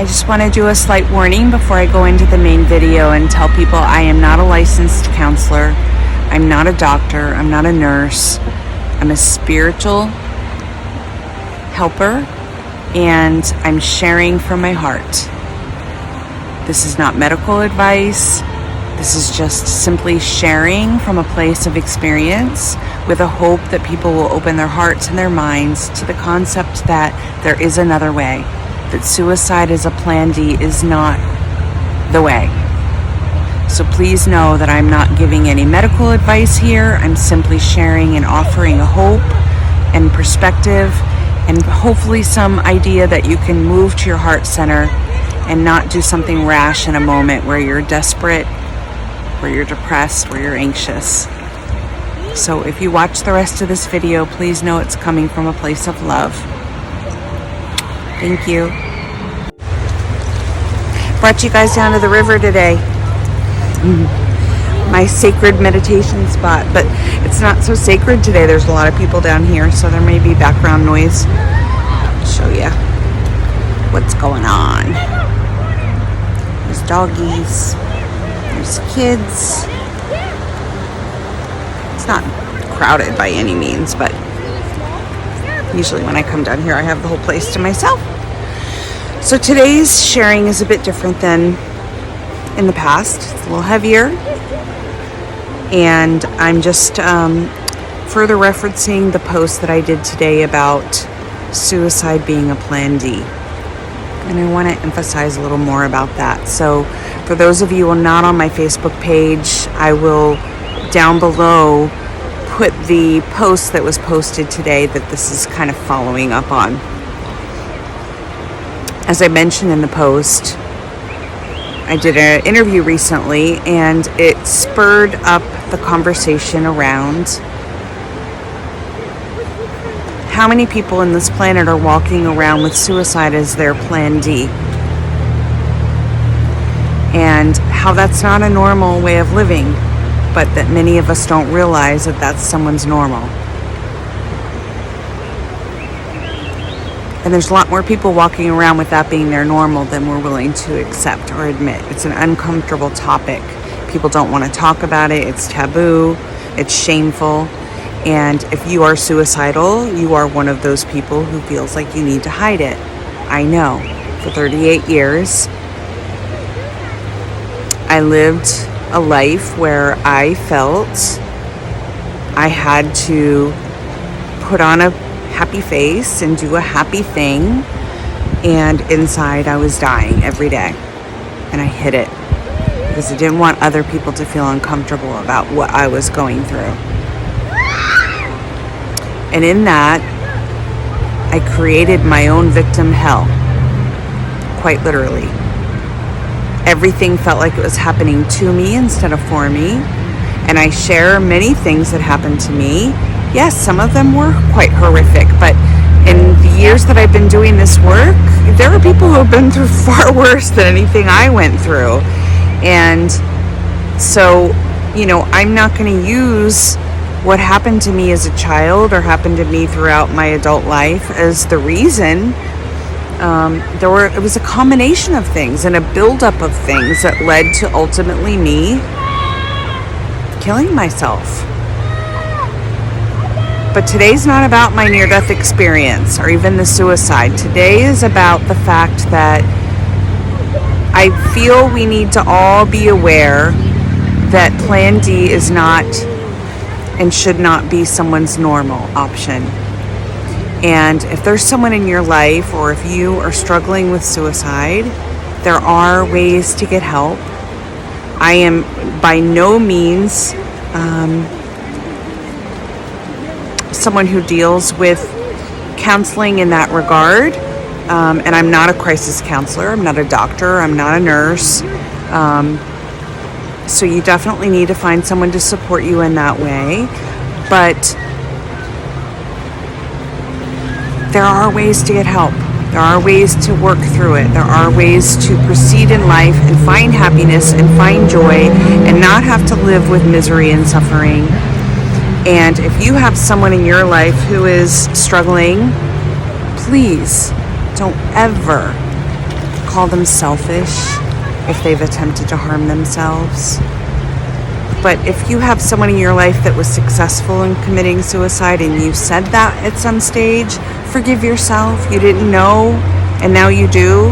just want to do a slight warning before I go into the main video and tell people I am not a licensed counselor. I'm not a doctor. I'm not a nurse. I'm a spiritual helper, and I'm sharing from my heart. This is not medical advice. This is just simply sharing from a place of experience with a hope that people will open their hearts and their minds to the concept that there is another way, that suicide as a plan D is not the way. So please know that I'm not giving any medical advice here. I'm simply sharing and offering a hope and perspective and hopefully some idea that you can move to your heart center and not do something rash in a moment where you're desperate, where you're depressed, where you're anxious. So if you watch the rest of this video, please know it's coming from a place of love. Thank you. Brought you guys down to the river today. My sacred meditation spot, but it's not so sacred today. There's a lot of people down here, so there may be background noise. I'll show you what's going on. There's doggies. There's kids. It's not crowded by any means, but usually when I come down here, I have the whole place to myself. So today's sharing is a bit different than in the past. It's a little heavier, and I'm just further referencing the post that I did today about suicide being a plan D. And I want to emphasize a little more about that. So for those of you who are not on my Facebook page, I will down below put the post that was posted today that this is kind of following up on. As I mentioned in the post, I did an interview recently, and it spurred up the conversation around how many people in this planet are walking around with suicide as their plan D, and how that's not a normal way of living, but that many of us don't realize that that's someone's normal. And there's a lot more people walking around with that being their normal than we're willing to accept or admit. It's an uncomfortable topic. People don't want to talk about it. It's taboo. It's shameful. And if you are suicidal, you are one of those people who feels like you need to hide it. I know. For 38 years, I lived a life where I felt I had to put on a happy face and do a happy thing, and inside I was dying every day, and I hid it because I didn't want other people to feel uncomfortable about what I was going through. And in that, I created my own victim hell, quite literally. Everything felt like it was happening to me instead of for me, and I share many things that happened to me. Yes, some of them were quite horrific, but in the years that I've been doing this work, there are people who have been through far worse than anything I went through. And so, I'm not going to use what happened to me as a child or happened to me throughout my adult life as the reason. It was a combination of things and a buildup of things that led to ultimately me killing myself. But today's not about my near-death experience or even the suicide. Today is about the fact that I feel we need to all be aware that Plan D is not and should not be someone's normal option. And if there's someone in your life, or if you are struggling with suicide, there are ways to get help. I am by no means someone who deals with counseling in that regard, and I'm not a crisis counselor. I'm not a doctor. I'm not a nurse. So you definitely need to find someone to support you in that way. But there are ways to get help. There are ways to work through it. There are ways to proceed in life and find happiness and find joy and not have to live with misery and suffering. And if you have someone in your life who is struggling, please don't ever call them selfish if they've attempted to harm themselves. But if you have someone in your life that was successful in committing suicide and you said that at some stage, forgive yourself. You didn't know, and now you do.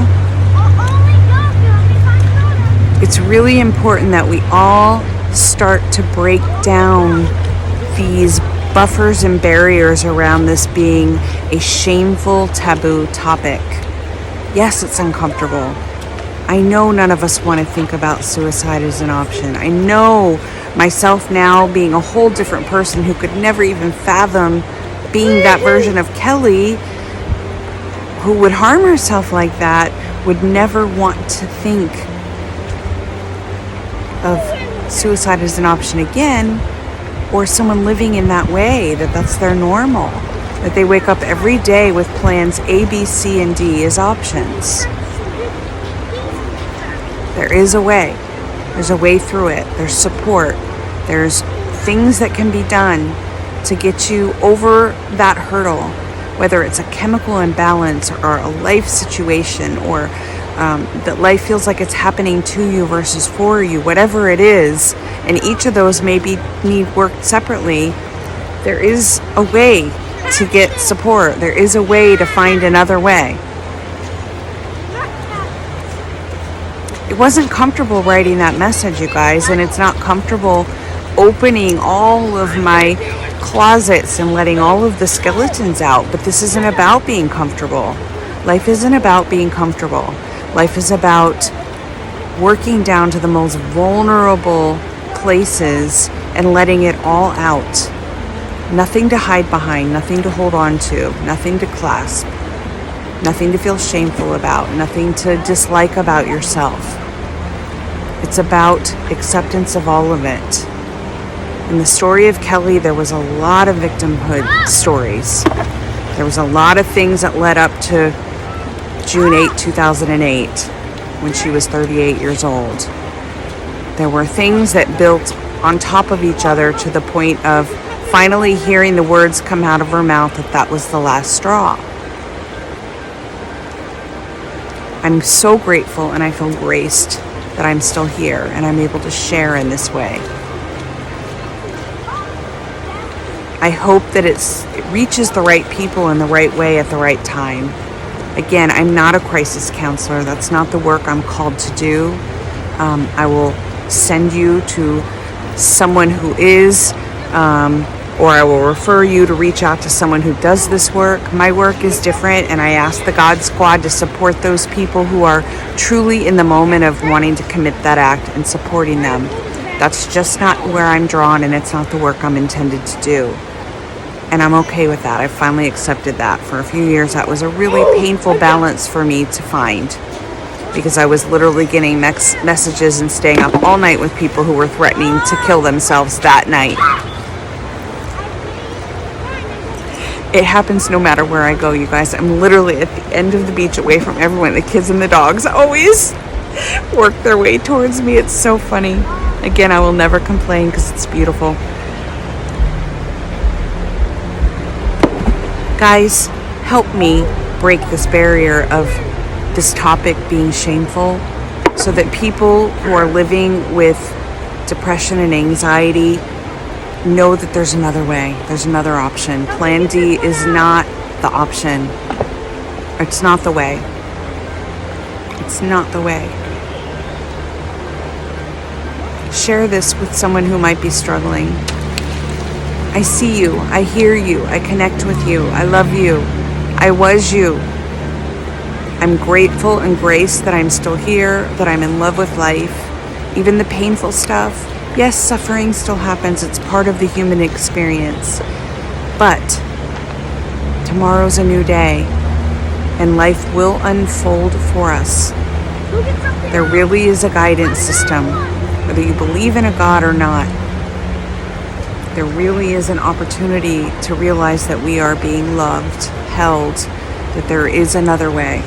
It's really important that we all start to break down these buffers and barriers around this being a shameful, taboo topic. Yes, it's uncomfortable. I know none of us want to think about suicide as an option. I know myself now, being a whole different person who could never even fathom being that version of Kelly who would harm herself like that, would never want to think of suicide as an option again, or someone living in that way, that's their normal, that they wake up every day with plans A, B, C, and D as options. There is a way. There's a way through it. There's support. There's things that can be done to get you over that hurdle, whether it's a chemical imbalance or a life situation, or that life feels like it's happening to you versus for you, whatever it is, and each of those maybe need work separately. There is a way to get support. There is a way to find another way. It wasn't comfortable writing that message, you guys, and it's not comfortable opening all of my closets and letting all of the skeletons out, but this isn't about being comfortable. Life isn't about being comfortable. Life is about working down to the most vulnerable places and letting it all out. Nothing to hide behind, nothing to hold on to, nothing to clasp, nothing to feel shameful about, nothing to dislike about yourself. It's about acceptance of all of it. In the story of Kelly, there was a lot of victimhood stories. There was a lot of things that led up to June 8, 2008, when she was 38 years old. There were things that built on top of each other to the point of finally hearing the words come out of her mouth that was the last straw. I'm so grateful and I feel graced that I'm still here and I'm able to share in this way. I hope that it reaches the right people in the right way at the right time. Again, I'm not a crisis counselor. That's not the work I'm called to do. I will send you to someone who is, or I will refer you to reach out to someone who does this work. My work is different, and I ask the God Squad to support those people who are truly in the moment of wanting to commit that act and supporting them. That's just not where I'm drawn, and it's not the work I'm intended to do. And I'm okay with that. I finally accepted that. For a few years, that was a really painful balance for me to find, because I was literally getting messages and staying up all night with people who were threatening to kill themselves that night. It happens no matter where I go, you guys. I'm literally at the end of the beach away from everyone. The kids and the dogs always work their way towards me. It's so funny. Again, I will never complain because it's beautiful. Guys, help me break this barrier of this topic being shameful so that people who are living with depression and anxiety know that there's another way. There's another option. Plan D is not the option. It's not the way. It's not the way. Share this with someone who might be struggling. I see you, I hear you, I connect with you, I love you, I was you. I'm grateful and graced that I'm still here, that I'm in love with life. Even the painful stuff, yes, suffering still happens, it's part of the human experience. But tomorrow's a new day, and life will unfold for us. There really is a guidance system, whether you believe in a God or not. There really is an opportunity to realize that we are being loved, held, that there is another way.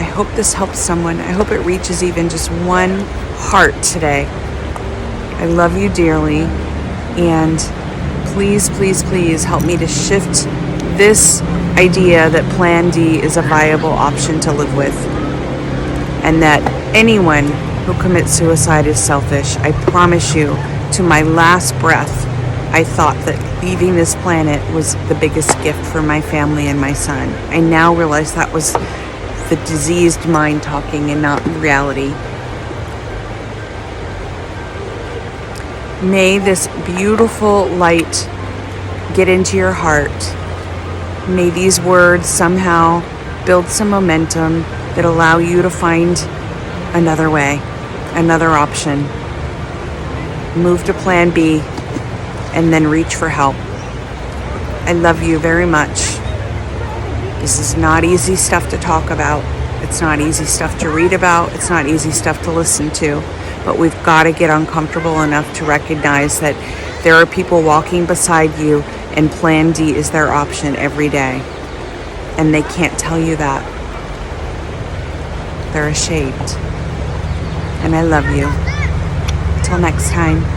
I hope this helps someone. I hope it reaches even just one heart today. I love you dearly, and please, please, please help me to shift this idea that Plan D is a viable option to live with, and that anyone who commits suicide is selfish. I promise you, to my last breath, I thought that leaving this planet was the biggest gift for my family and my son. I now realize that was the diseased mind talking and not reality. May this beautiful light get into your heart. May these words somehow build some momentum that allow you to find another way, another option. Move to Plan B and then reach for help. I love you very much. This is not easy stuff to talk about. It's not easy stuff to read about. It's not easy stuff to listen to. But we've got to get uncomfortable enough to recognize that there are people walking beside you and Plan D is their option every day. And they can't tell you that. They're ashamed. And I love you. Till next time.